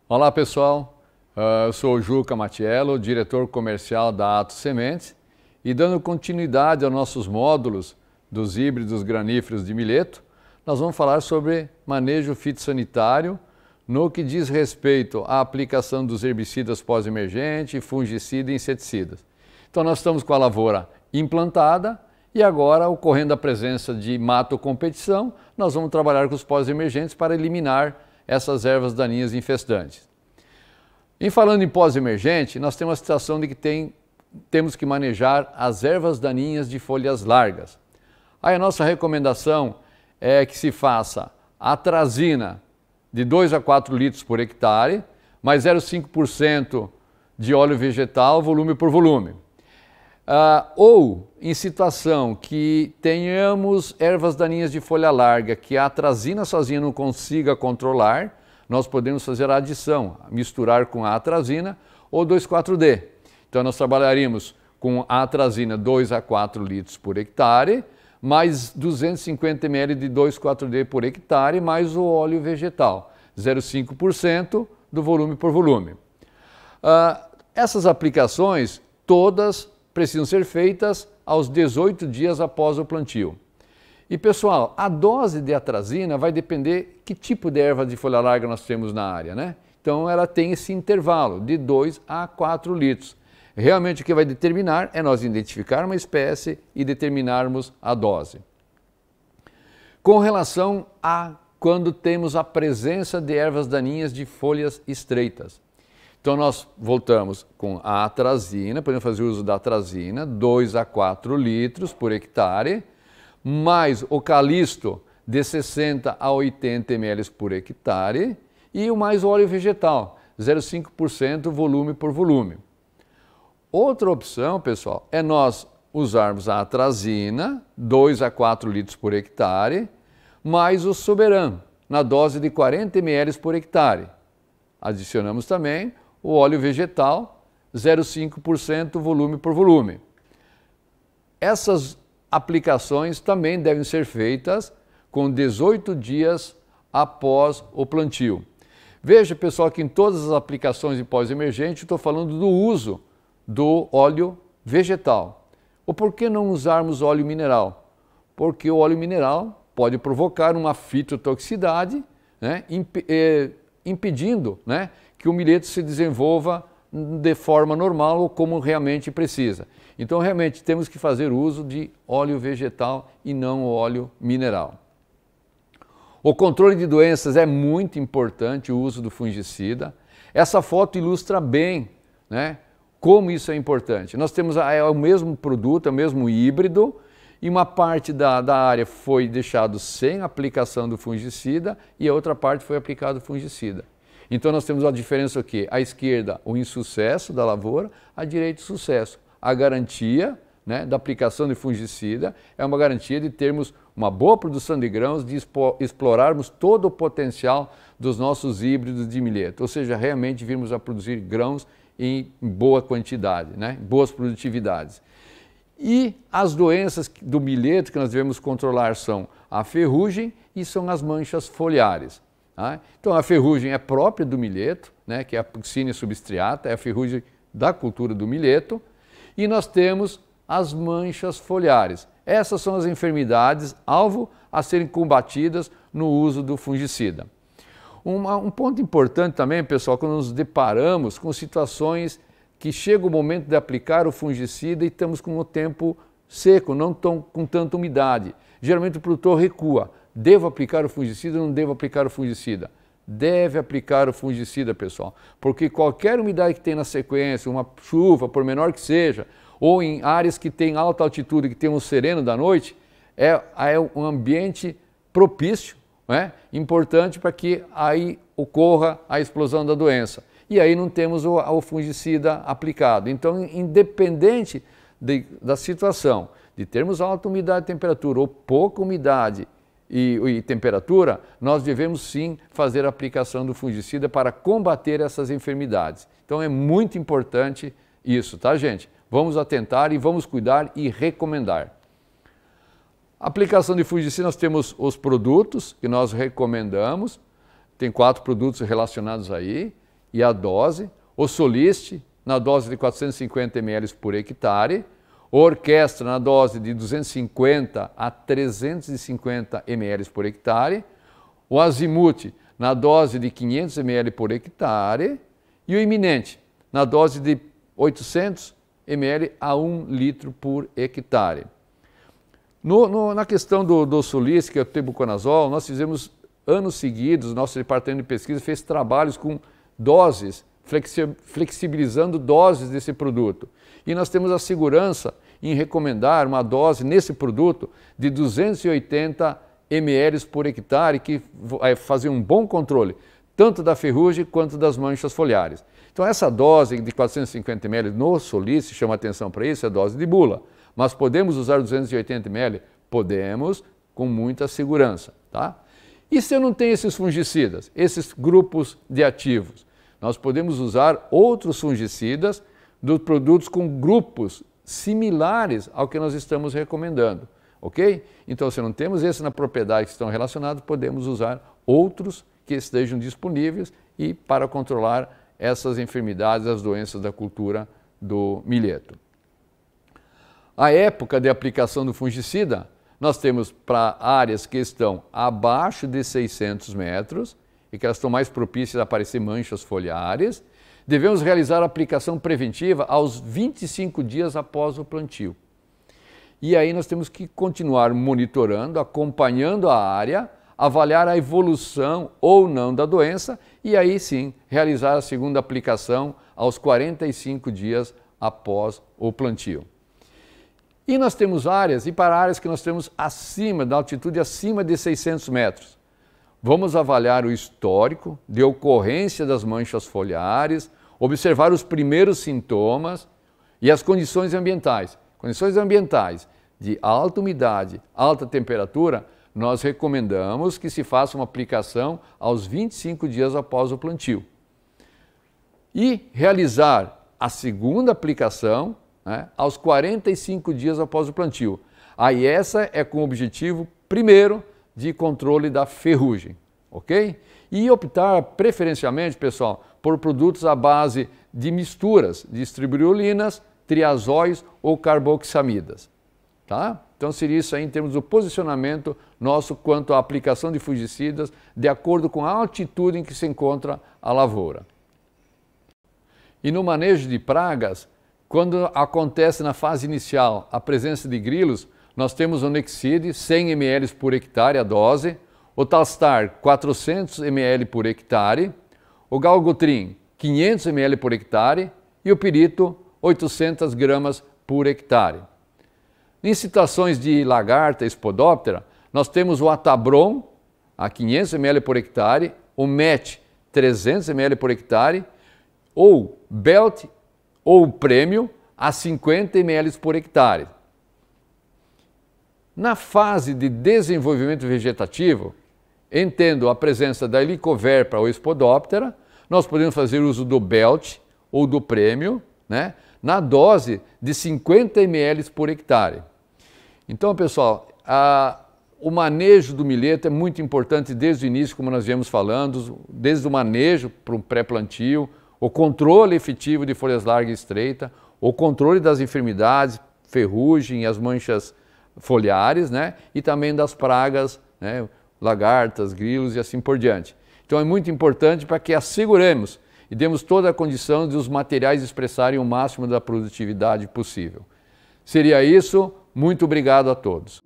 Olá pessoal, eu sou o Juca Matiello, diretor comercial da Atos Sementes, e dando continuidade aos nossos módulos dos híbridos graníferos de milheto, nós vamos falar sobre manejo fitossanitário no que diz respeito à aplicação dos herbicidas pós-emergente, fungicida e inseticidas. Então nós estamos com a lavoura implantada e agora, ocorrendo a presença de mato competição, nós vamos trabalhar com os pós-emergentes para eliminar essas ervas daninhas infestantes. Em falando em pós-emergente, nós temos a situação de que temos que manejar as ervas daninhas de folhas largas. Aí a nossa recomendação é que se faça a atrazina de 2 a 4 litros por hectare, mais 0,5% de óleo vegetal, volume por volume. Ou em situação que tenhamos ervas daninhas de folha larga que a atrazina sozinha não consiga controlar, nós podemos fazer a adição, misturar com a atrazina ou 2,4-D. Então nós trabalharíamos com a atrazina 2 a 4 litros por hectare, mais 250 ml de 2,4-D por hectare, mais o óleo vegetal, 0,5% do volume por volume. Essas aplicações todas precisam ser feitas aos 18 dias após o plantio. E pessoal, a dose de atrazina vai depender que tipo de erva de folha larga nós temos na área, né? Então ela tem esse intervalo de 2 a 4 litros. Realmente o que vai determinar é nós identificar uma espécie e determinarmos a dose. Com relação a quando temos a presença de ervas daninhas de folhas estreitas. Então nós voltamos com a atrazina, podemos fazer uso da atrazina, 2 a 4 litros por hectare, mais o calisto de 60 a 80 ml por hectare e o mais óleo vegetal, 0,5% volume por volume. Outra opção, pessoal, é nós usarmos a atrazina, 2 a 4 litros por hectare, mais o Soberan, na dose de 40 ml por hectare. Adicionamos também o óleo vegetal, 0,5% volume por volume. Essas aplicações também devem ser feitas com 18 dias após o plantio. Veja, pessoal, que em todas as aplicações de pós-emergente, estou falando do uso do óleo vegetal. Ou por que não usarmos óleo mineral? Porque o óleo mineral pode provocar uma fitotoxicidade, né, impedindo, né, que o milheto se desenvolva de forma normal ou como realmente precisa. Então, realmente, temos que fazer uso de óleo vegetal e não o óleo mineral. O controle de doenças é muito importante, o uso do fungicida. Essa foto ilustra bem, né, como isso é importante. Nós temos o mesmo produto, é o mesmo híbrido, e uma parte da área foi deixado sem aplicação do fungicida e a outra parte foi aplicado o fungicida. Então nós temos a diferença aqui, à esquerda o insucesso da lavoura, à direita o sucesso. A garantia, né, da aplicação de fungicida é uma garantia de termos uma boa produção de grãos, de explorarmos todo o potencial dos nossos híbridos de milheto, ou seja, realmente virmos a produzir grãos em boa quantidade, né, boas produtividades. E as doenças do milheto que nós devemos controlar são a ferrugem e são as manchas foliares. Então a ferrugem é própria do milheto, né, que é a Puccinia substriata, é a ferrugem da cultura do milheto, e nós temos as manchas foliares. Essas são as enfermidades alvo a serem combatidas no uso do fungicida. Um ponto importante também, pessoal, quando nos deparamos com situações que chega o momento de aplicar o fungicida e estamos com o tempo seco, não com tanta umidade. Geralmente o produtor recua. Devo aplicar o fungicida ou não devo aplicar o fungicida? Deve aplicar o fungicida, pessoal, porque qualquer umidade que tem na sequência, uma chuva, por menor que seja, ou em áreas que tem alta altitude, que tem um sereno da noite, é um ambiente propício, né, importante para que aí ocorra a explosão da doença. E aí não temos o fungicida aplicado. Então, independente da situação de termos alta umidade e temperatura ou pouca umidade e temperatura, nós devemos sim fazer a aplicação do fungicida para combater essas enfermidades. Então é muito importante isso, tá, gente? Vamos atentar e vamos cuidar e recomendar. Aplicação de fungicida, nós temos os produtos que nós recomendamos, tem 4 produtos relacionados aí, e a dose, o Solist na dose de 450 ml por hectare, o Orquestra na dose de 250 a 350 ml por hectare, o Azimuth na dose de 500 ml por hectare e o Iminente na dose de 800 ml a 1 litro por hectare. Na questão do Solist, que é o tebuconazol, nós fizemos anos seguidos, nosso departamento de pesquisa fez trabalhos com doses, flexibilizando doses desse produto. E nós temos a segurança em recomendar uma dose nesse produto de 280 ml por hectare, que vai fazer um bom controle, tanto da ferrugem quanto das manchas foliares. Então essa dose de 450 ml no Solist, chama atenção para isso, é a dose de bula. Mas podemos usar 280 ml? Podemos, com muita segurança, tá? E se eu não tenho esses fungicidas, esses grupos de ativos? Nós podemos usar outros fungicidas dos produtos com grupos similares ao que nós estamos recomendando, ok? Então, se não temos esse na propriedade que estão relacionados, podemos usar outros que estejam disponíveis e para controlar essas enfermidades, as doenças da cultura do milheto. A época de aplicação do fungicida, nós temos para áreas que estão abaixo de 600 metros e que elas estão mais propícias a aparecer manchas foliares, devemos realizar a aplicação preventiva aos 25 dias após o plantio. E aí nós temos que continuar monitorando, acompanhando a área, avaliar a evolução ou não da doença e aí sim realizar a segunda aplicação aos 45 dias após o plantio. E nós temos áreas, e para áreas que nós temos acima, da altitude acima de 600 metros, vamos avaliar o histórico de ocorrência das manchas foliares, observar os primeiros sintomas e as condições ambientais. Condições ambientais de alta umidade, alta temperatura, nós recomendamos que se faça uma aplicação aos 25 dias após o plantio. E realizar a segunda aplicação, né, aos 45 dias após o plantio. Aí essa é com o objetivo, primeiro, de controle da ferrugem, ok? E optar preferencialmente, pessoal, por produtos à base de misturas de estribiolinas, triazóis ou carboxamidas, tá? Então seria isso aí em termos do posicionamento nosso quanto à aplicação de fungicidas de acordo com a altitude em que se encontra a lavoura. E no manejo de pragas, quando acontece na fase inicial a presença de grilos, nós temos o Nexide, 100 ml por hectare a dose, o Talstar, 400 ml por hectare, o Galgotrin, 500 ml por hectare e o Pirito, 800 gramas por hectare. Em situações de lagarta e spodóptera, nós temos o Atabron, a 500 ml por hectare, o MET, 300 ml por hectare, ou Belt ou o Prêmio a 50 ml por hectare. Na fase de desenvolvimento vegetativo, entendo a presença da Helicoverpa ou Spodoptera, nós podemos fazer uso do Belt ou do Prêmio, né, na dose de 50 ml por hectare. Então, pessoal, o manejo do milheto é muito importante desde o início, como nós viemos falando, desde o manejo para o pré-plantio, o controle efetivo de folhas largas e estreitas, o controle das enfermidades, ferrugem e as manchas foliares, né? E também das pragas, né? Lagartas, grilos e assim por diante. Então é muito importante para que asseguremos e demos toda a condição de os materiais expressarem o máximo da produtividade possível. Seria isso, muito obrigado a todos.